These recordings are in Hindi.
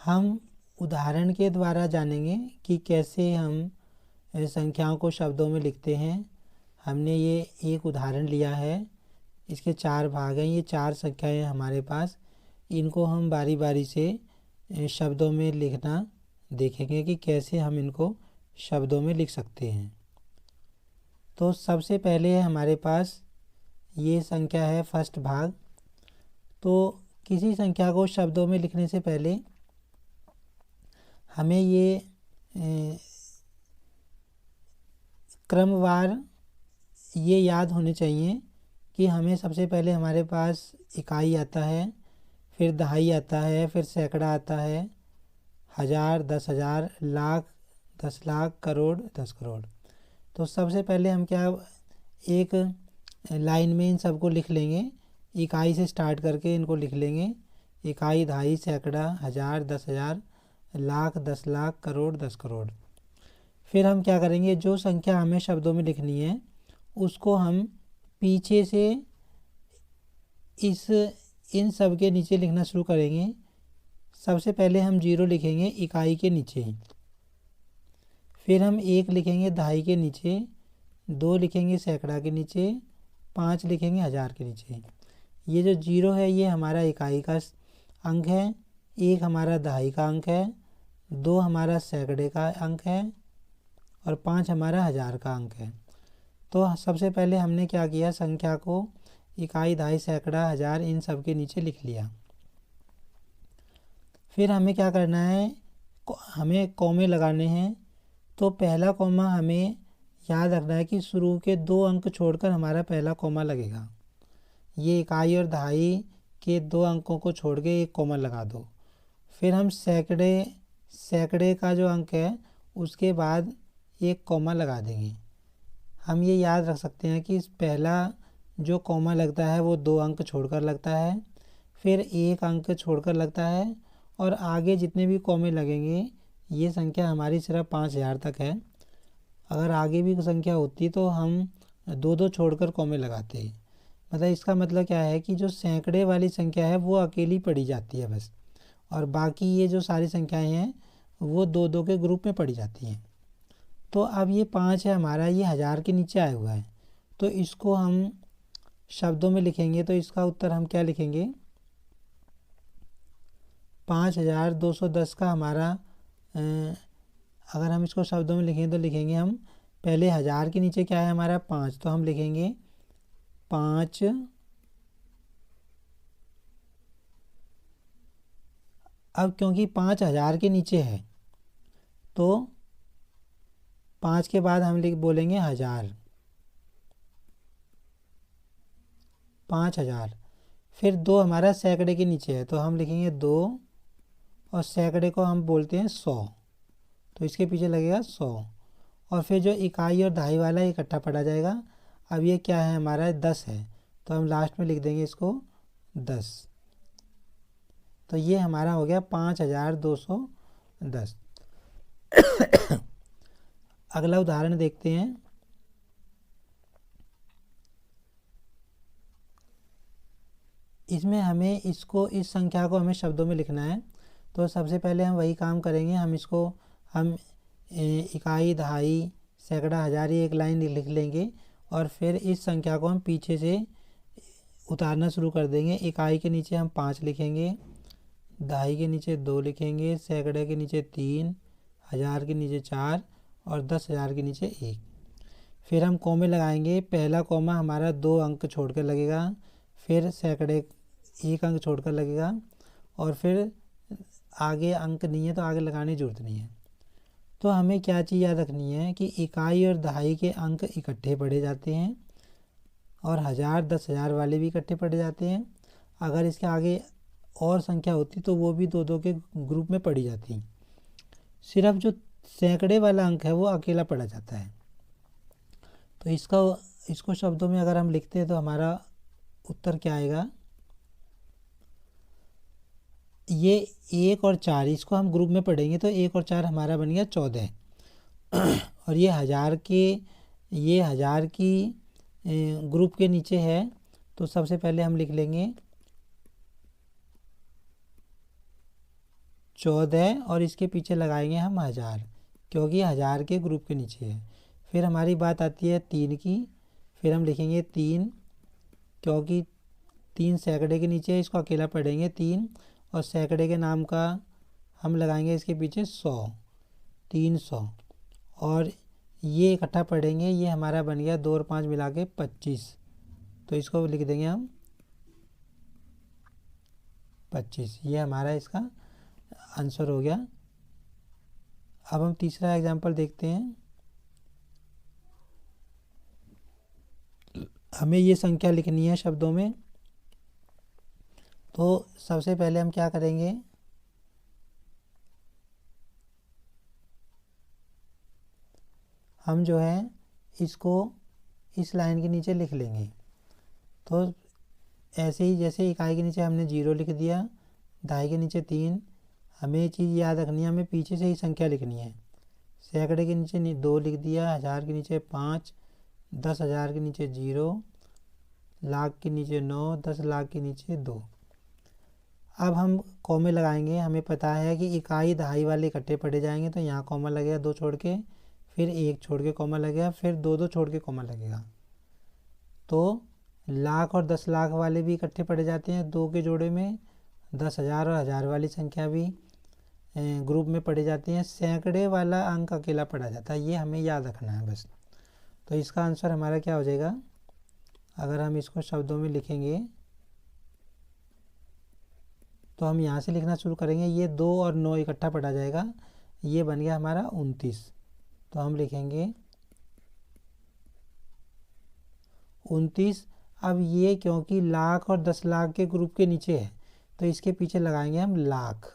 हम उदाहरण के द्वारा जानेंगे कि कैसे हम संख्याओं को शब्दों में लिखते हैं। हमने ये एक उदाहरण लिया है, इसके 4 भाग हैं, ये 4 संख्याएं हमारे पास। इनको हम बारी बारी से शब्दों में लिखना देखेंगे कि कैसे हम इनको शब्दों में लिख सकते हैं। तो सबसे पहले हमारे पास ये संख्या है फर्स्ट भाग। तो किसी संख्या को शब्दों में लिखने से पहले हमें ये क्रमवार ये याद होने चाहिए कि हमें सबसे पहले हमारे पास इकाई आता है, फिर दहाई आता है, फिर सैकड़ा आता है, हज़ार, 10,000, लाख, 10 लाख, करोड़, 10 करोड़। तो सबसे पहले हम क्या एक लाइन में इन सबको लिख लेंगे, इकाई से स्टार्ट करके इनको लिख लेंगे। इकाई, दहाई, सैकड़ा, हज़ार, 10,000, लाख, 10 लाख, करोड़, 10 करोड़। फिर हम क्या करेंगे, जो संख्या हमें शब्दों में लिखनी है उसको हम पीछे से इन सब के नीचे लिखना शुरू करेंगे। सबसे पहले हम 0 लिखेंगे इकाई के नीचे, फिर हम 1 लिखेंगे दहाई के नीचे, 2 लिखेंगे सैकड़ा के नीचे, 5 लिखेंगे हज़ार के नीचे। ये जो 0 है ये हमारा इकाई का अंक है, 1 हमारा दहाई का अंक है, 2 हमारा सैकड़े का अंक है और 5 हमारा हज़ार का अंक है। तो सबसे पहले हमने क्या किया, संख्या को इकाई, दहाई, सैकड़ा, हज़ार इन सब के नीचे लिख लिया। फिर हमें क्या करना है, हमें कॉमे लगाने हैं। तो पहला कॉमा हमें याद रखना है कि शुरू के 2 अंक छोड़कर हमारा पहला कॉमा लगेगा। ये इकाई और दहाई के 2 अंकों को छोड़ के एक कॉमा लगा दो। फिर हम सैकड़े का जो अंक है उसके बाद एक कॉमा लगा देंगे। हम ये याद रख सकते हैं कि पहला जो कॉमा लगता है वो 2 अंक छोड़कर लगता है, फिर 1 अंक छोड़कर लगता है और आगे जितने भी कॉमे लगेंगे ये संख्या हमारी सिर्फ 5,000 तक है। अगर आगे भी संख्या होती तो हम 2-2 छोड़कर कॉमे लगाते। मतलब इसका मतलब क्या है कि जो सैकड़े वाली संख्या है वो अकेली पढ़ी जाती है बस, और बाकी ये जो सारी संख्याएं हैं वो 2-2 के ग्रुप में पढ़ी जाती हैं। तो अब ये 5 है हमारा, ये हज़ार के नीचे आया हुआ है, तो इसको हम शब्दों में लिखेंगे। तो इसका उत्तर हम क्या लिखेंगे, 5,210 का हमारा अगर हम इसको शब्दों में लिखें तो लिखेंगे हम पहले हज़ार के नीचे क्या है हमारा 5, तो हम लिखेंगे 5। अब क्योंकि 5 हज़ार के नीचे है तो 5 के बाद हम बोलेंगे हज़ार, 5,000। फिर 2 हमारा सैकड़े के नीचे है तो हम लिखेंगे 2 और सैकड़े को हम बोलते हैं 100, तो इसके पीछे लगेगा 100। और फिर जो इकाई और दहाई वाला इकट्ठा पढ़ा जाएगा। अब ये क्या है हमारा 10 है तो हम लास्ट में लिख देंगे इसको 10। तो ये हमारा हो गया 5,210। अगला उदाहरण देखते हैं। इसमें हमें इस संख्या को हमें शब्दों में लिखना है। तो सबसे पहले हम वही काम करेंगे, हम इकाई, दहाई, सैकड़ा, हज़ार एक लाइन लिख लेंगे और फिर इस संख्या को हम पीछे से उतारना शुरू कर देंगे। इकाई के नीचे हम 5 लिखेंगे, दहाई के नीचे 2 लिखेंगे, सैकड़े के नीचे 3, हज़ार के नीचे 4 और 10,000 के नीचे 1। फिर हम कॉमे लगाएंगे। पहला कॉमा हमारा 2 अंक छोड़कर लगेगा, फिर सैकड़े 1 अंक छोड़कर लगेगा और फिर आगे अंक नहीं है तो आगे लगाने की ज़रूरत नहीं है। तो हमें क्या चीज़ याद रखनी है कि इकाई और दहाई के अंक इकट्ठे पढ़े जाते हैं और हज़ार, 10,000 वाले भी इकट्ठे पढ़े जाते हैं। अगर इसके आगे और संख्या होती तो वो भी 2-2 के ग्रुप में पढ़ी जाती। सिर्फ जो सैकड़े वाला अंक है वो अकेला पढ़ा जाता है। तो इसको शब्दों में अगर हम लिखते हैं तो हमारा उत्तर क्या आएगा, ये 1 और 4 इसको हम ग्रुप में पढ़ेंगे तो 1 और 4 हमारा बन गया 14। और ये हज़ार की ग्रुप के नीचे है तो सबसे पहले हम लिख लेंगे 14 और इसके पीछे लगाएंगे हम 1000, क्योंकि 1000 के ग्रुप के नीचे है। फिर हमारी बात आती है 3 की, फिर हम लिखेंगे 3, क्योंकि 3 सैकड़े के नीचे है, इसको अकेला पढ़ेंगे 3, और सैकड़े के नाम का हम लगाएंगे इसके पीछे 100, 300, और ये इकट्ठा पढ़ेंगे, ये हमारा बन गया 2 और 5 मिला के 25, तो इसको लिख देंगे हम 25। ये हमारा इसका आंसर हो गया। अब हम तीसरा एग्जाम्पल देखते हैं। हमें ये संख्या लिखनी है शब्दों में, तो सबसे पहले हम क्या करेंगे, हम जो है इसको इस लाइन के नीचे लिख लेंगे। तो ऐसे ही जैसे इकाई के नीचे हमने 0 लिख दिया, दहाई के नीचे 3, हमें ये चीज़ याद रखनी है, हमें पीछे से ही संख्या लिखनी है। सैकड़े के नीचे 2 लिख दिया, 1000 के नीचे 5, 10,000 के नीचे 0, लाख के नीचे 9, 10 लाख के नीचे 2। अब हम कॉमे लगाएंगे। हमें पता है कि इकाई दहाई वाले इकट्ठे पढ़े जाएंगे, तो यहाँ कॉमा लगेगा 2 छोड़ के, फिर 1 छोड़ के कॉमा लगेगा, फिर 2 छोड़ के कॉमा लगेगा। तो लाख और 10 लाख वाले भी इकट्ठे पढ़े जाते हैं 2 के जोड़े में, 10,000 और 1000 वाली संख्या भी ग्रुप में पढ़े जाती हैं। सैकड़े वाला अंक अकेला पढ़ा जाता है, ये हमें याद रखना है बस। तो इसका आंसर हमारा क्या हो जाएगा, अगर हम इसको शब्दों में लिखेंगे तो हम यहाँ से लिखना शुरू करेंगे। ये 2 और 9 इकट्ठा पढ़ा जाएगा, ये बन गया हमारा 29। तो हम लिखेंगे 29। अब ये क्योंकि लाख और 10 लाख के ग्रुप के नीचे है, तो इसके पीछे लगाएंगे हम लाख।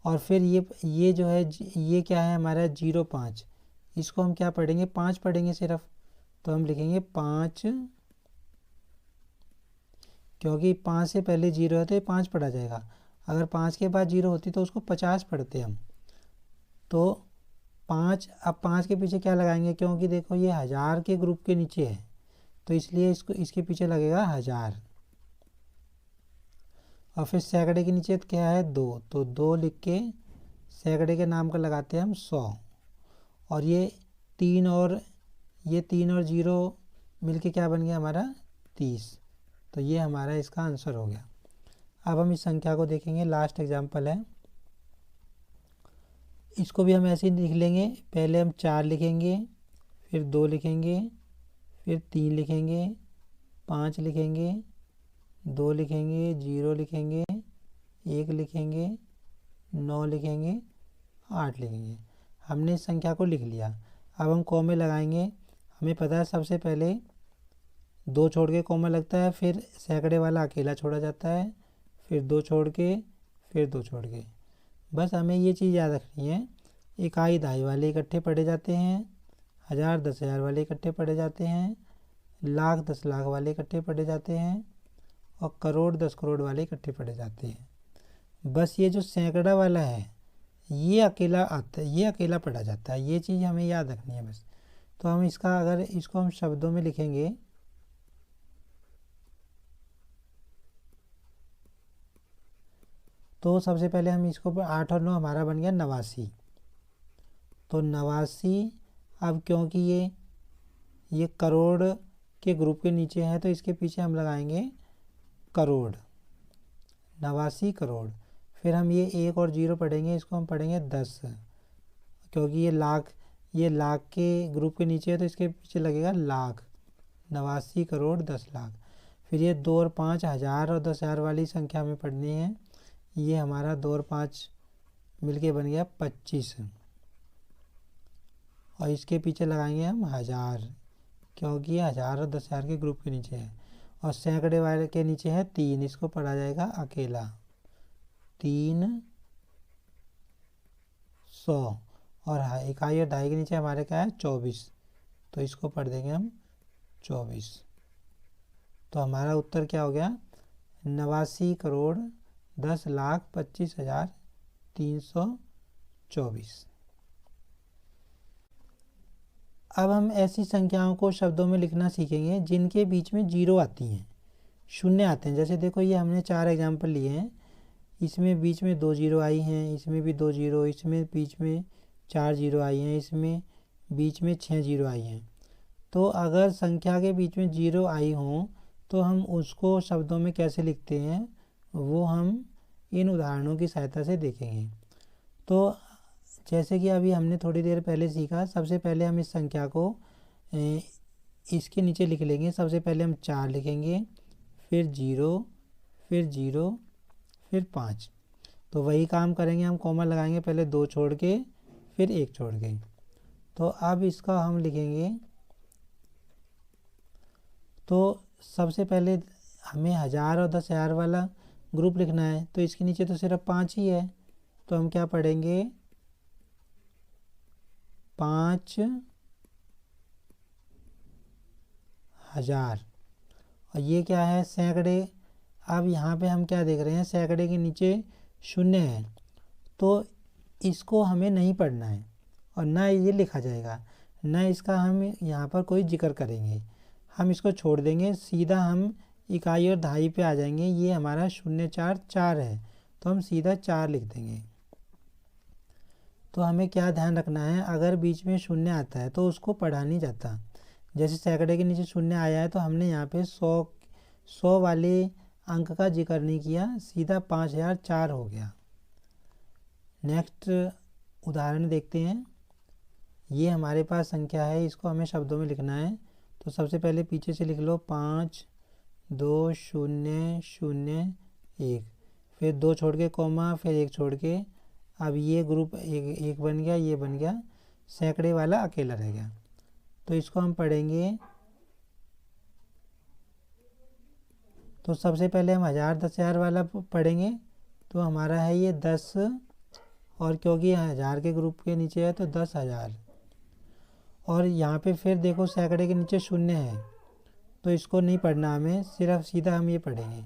और फिर ये जो है ये क्या है हमारा 05, इसको हम क्या पढ़ेंगे, 5 पढ़ेंगे सिर्फ। तो हम लिखेंगे 5, क्योंकि 5 से पहले 0 है तो ये 5 पढ़ा जाएगा। अगर 5 के बाद 0 होती तो उसको 50 पढ़ते हम। तो 5, अब 5 के पीछे क्या लगाएंगे, क्योंकि देखो ये 1000 के ग्रुप के नीचे है, तो इसलिए इसके पीछे लगेगा 1000। और फिर सैकड़े के नीचे क्या है 2, तो 2 लिख के सैकड़े के नाम का लगाते हैं हम 100। और ये 3 और 0 मिलके क्या बन गया हमारा 30। तो ये हमारा इसका आंसर हो गया। अब हम इस संख्या को देखेंगे, लास्ट एग्जाम्पल है। इसको भी हम ऐसे ही लिख लेंगे। पहले हम 4 लिखेंगे, फिर 2 लिखेंगे, फिर 3 लिखेंगे, 5 लिखेंगे, 2 लिखेंगे, 0 लिखेंगे, 1 लिखेंगे, 9 लिखेंगे, 8 लिखेंगे। हमने इस संख्या को लिख लिया। अब हम कॉमे लगाएंगे। हमें पता है सबसे पहले 2 छोड़ के कॉमा लगता है, फिर सैकड़े वाला अकेला छोड़ा जाता है, फिर 2 छोड़ के, फिर 2 छोड़ के। बस हमें ये चीज़ याद रखनी है, इकाई दहाई वाले इकट्ठे पढ़े जाते हैं, 1000 10,000 वाले इकट्ठे पढ़े जाते हैं, लाख 10 लाख वाले इकट्ठे पढ़े जाते हैं, और करोड़ 10 करोड़ वाले इकट्ठे पढ़े जाते हैं। बस ये जो सैकड़ा वाला है ये अकेला आता है, ये अकेला पढ़ा जाता है। ये चीज़ हमें याद रखनी है बस। तो हम इसका अगर इसको हम शब्दों में लिखेंगे तो सबसे पहले हम इसको 8 और 9 हमारा बन गया 89। तो 89। अब क्योंकि ये करोड़ के ग्रुप के नीचे है, तो इसके पीछे हम लगाएंगे करोड़, 89 करोड़। फिर हम ये 1 और 0 पढ़ेंगे, इसको हम पढ़ेंगे 10, क्योंकि ये लाख के ग्रुप के नीचे है, तो इसके पीछे लगेगा लाख, 89 करोड़ 10 लाख। फिर ये 2 और 5 1000 और 10,000 वाली संख्या हमें पढ़नी है। ये हमारा 2 और 5 मिलके बन गया 25, और इसके पीछे लगाएंगे हम 1000, क्योंकि ये 1000 और 10,000 के ग्रुप के नीचे है। और सैकड़े वाले के नीचे है 3, इसको पढ़ा जाएगा अकेला, 300। और इकाई और दहाई के नीचे हमारे क्या है 24, तो इसको पढ़ देंगे हम 24। तो हमारा उत्तर क्या हो गया, 89 करोड़ 10 लाख 25,324। अब हम ऐसी संख्याओं को शब्दों में लिखना सीखेंगे जिनके बीच में 0 आती हैं, शून्य आते हैं। जैसे देखो ये हमने 4 एग्जाम्पल लिए हैं। इसमें बीच में 2 जीरो आई हैं, इसमें भी 2 जीरो, इसमें बीच में 4 जीरो आई हैं, इसमें बीच में 6 जीरो आई हैं। तो अगर संख्या के बीच में जीरो आई हों तो हम उसको शब्दों में कैसे लिखते हैं वो हम इन उदाहरणों की सहायता से देखेंगे। तो जैसे कि अभी हमने थोड़ी देर पहले सीखा, सबसे पहले हम इस संख्या को इसके नीचे लिख लेंगे। सबसे पहले हम 4 लिखेंगे, फिर 0, फिर 0, फिर 5। तो वही काम करेंगे, हम कॉमा लगाएंगे, पहले 2 छोड़ के फिर 1 छोड़ के। तो अब इसका हम लिखेंगे, तो सबसे पहले हमें 1000 और 10,000 वाला ग्रुप लिखना है, तो इसके नीचे तो सिर्फ 5 ही है। तो हम क्या पढ़ेंगे, 5,000। और ये क्या है, सैकड़े। अब यहाँ पे हम क्या देख रहे हैं, सैकड़े के नीचे 0 है, तो इसको हमें नहीं पढ़ना है और ना ये लिखा जाएगा, ना इसका हम यहाँ पर कोई जिक्र करेंगे। हम इसको छोड़ देंगे, सीधा हम इकाई और दहाई पे आ जाएंगे। ये हमारा 0, 4, 4 है, तो हम सीधा 4 लिख देंगे। तो हमें क्या ध्यान रखना है, अगर बीच में 0 आता है तो उसको पढ़ा नहीं जाता। जैसे सैकड़े के नीचे 0 आया है तो हमने यहाँ पे 100 वाले अंक का जिक्र नहीं किया, सीधा 5,004 हो गया। नेक्स्ट उदाहरण देखते हैं। ये हमारे पास संख्या है, इसको हमें शब्दों में लिखना है। तो सबसे पहले पीछे से लिख लो 5, 2, 0, 0, 1, फिर 2 छोड़ के कॉमा, फिर 1 छोड़ के। अब ये ग्रुप एक बन गया, ये बन गया, सैकड़े वाला अकेला रह गया। तो इसको हम पढ़ेंगे। तो सबसे पहले हम 1000, 10,000 वाला पढ़ेंगे। तो हमारा है ये 10, और क्योंकि 1000 के ग्रुप के नीचे है तो 10,000। और यहाँ पे फिर देखो सैकड़े के नीचे 0 है, तो इसको नहीं पढ़ना हमें, सिर्फ सीधा हम ये पढ़ेंगे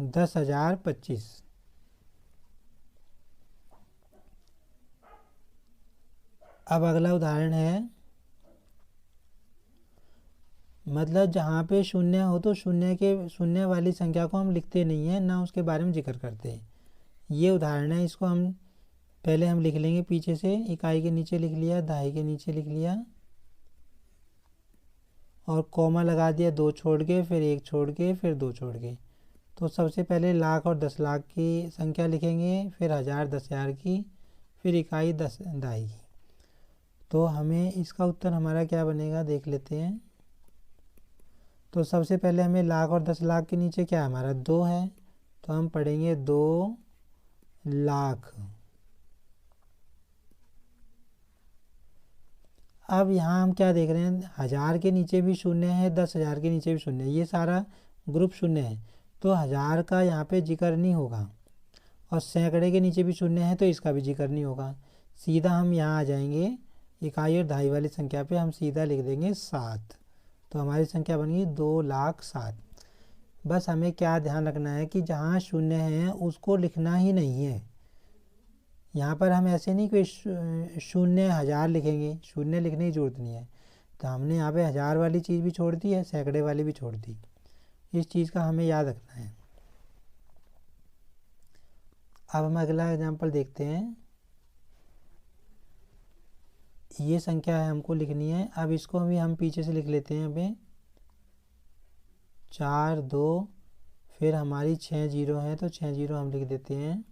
10,025। अब अगला उदाहरण है, मतलब जहाँ पे 0 हो तो 0 वाली संख्या को हम लिखते नहीं हैं, ना उसके बारे में जिक्र करते हैं। ये उदाहरण है, इसको हम पहले हम लिख लेंगे पीछे से, इकाई के नीचे लिख लिया, दहाई के नीचे लिख लिया और कॉमा लगा दिया, 2 छोड़ के, फिर 1 छोड़ के, फिर 2 छोड़ के। तो सबसे पहले लाख और 10 लाख की संख्या लिखेंगे, फिर 1000, 10,000 की, फिर इकाई 10 दहाई की। तो हमें इसका उत्तर हमारा क्या बनेगा देख लेते हैं। तो सबसे पहले हमें लाख और 10 लाख के नीचे क्या हमारा 2 है, तो हम पढ़ेंगे 2 लाख। अब यहाँ हम क्या देख रहे हैं, 1000 के नीचे भी 0 है, 10,000 के नीचे भी 0 है, ये सारा ग्रुप 0 है, तो 1000 का यहाँ पे जिक्र नहीं होगा। और सैकड़े के नीचे भी 0 है तो इसका भी जिक्र नहीं होगा। सीधा हम यहाँ आ जाएंगे, इकाई और दहाई वाली संख्या पे हम सीधा लिख देंगे 7। तो हमारी संख्या बनेगी 2,07,000। बस हमें क्या ध्यान रखना है कि जहाँ 0 है उसको लिखना ही नहीं है। यहाँ पर हम ऐसे नहीं कोई 0,000 लिखेंगे, 0 लिखने की ज़रूरत नहीं है। तो हमने यहाँ पे 1000 वाली चीज़ भी छोड़ दी है, सैकड़े वाली भी छोड़ दी। इस चीज़ का हमें याद रखना है। अब हम अगला एग्जाम्पल देखते हैं। ये संख्या है हमको लिखनी है। अब इसको भी हम पीछे से लिख लेते हैं। अभी 4, 2, फिर हमारी 6 जीरो है तो 6 जीरो हम लिख देते हैं।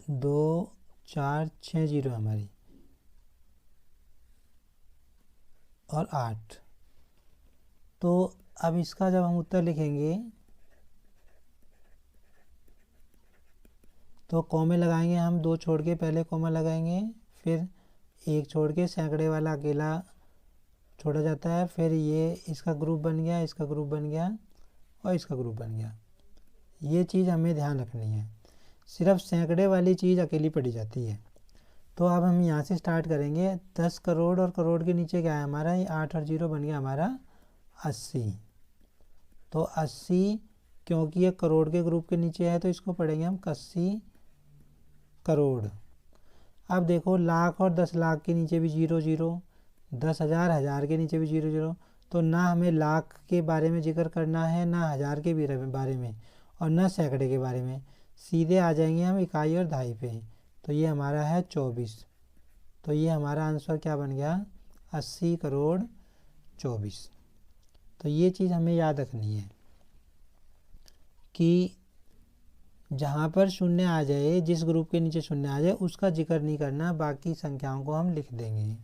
दो, 4, 6 जीरो हमारी, और 8। तो अब इसका जब हम उत्तर लिखेंगे तो कॉमे लगाएंगे हम, 2 छोड़ के पहले कॉमा लगाएंगे, फिर 1 छोड़ के सैकड़े वाला अकेला छोड़ा जाता है, फिर ये इसका ग्रुप बन गया, इसका ग्रुप बन गया और इसका ग्रुप बन गया। ये चीज़ हमें ध्यान रखनी है, सिर्फ सैकड़े वाली चीज़ अकेली पढ़ी जाती है। तो अब हम यहाँ से स्टार्ट करेंगे। 10 करोड़ और करोड़ के नीचे क्या है हमारा, ये 8 और 0 बन गया हमारा 80। तो 80, क्योंकि ये करोड़ के ग्रुप के नीचे है तो इसको पढ़ेंगे हम 80 करोड़। अब देखो लाख और 10 लाख के नीचे भी 0 0, 10,000, हज़ार के नीचे भी 0 0। तो ना हमें लाख के बारे में जिक्र करना है, ना हज़ार के भी बारे में, और ना सैकड़े के बारे में, सीधे आ जाएंगे हम इकाई और दहाई पे। तो ये हमारा है 24। तो ये हमारा आंसर क्या बन गया, 80 करोड़ 24। तो ये चीज़ हमें याद रखनी है कि जहाँ पर शून्य आ जाए, जिस ग्रुप के नीचे शून्य आ जाए उसका जिक्र नहीं करना, बाकी संख्याओं को हम लिख देंगे।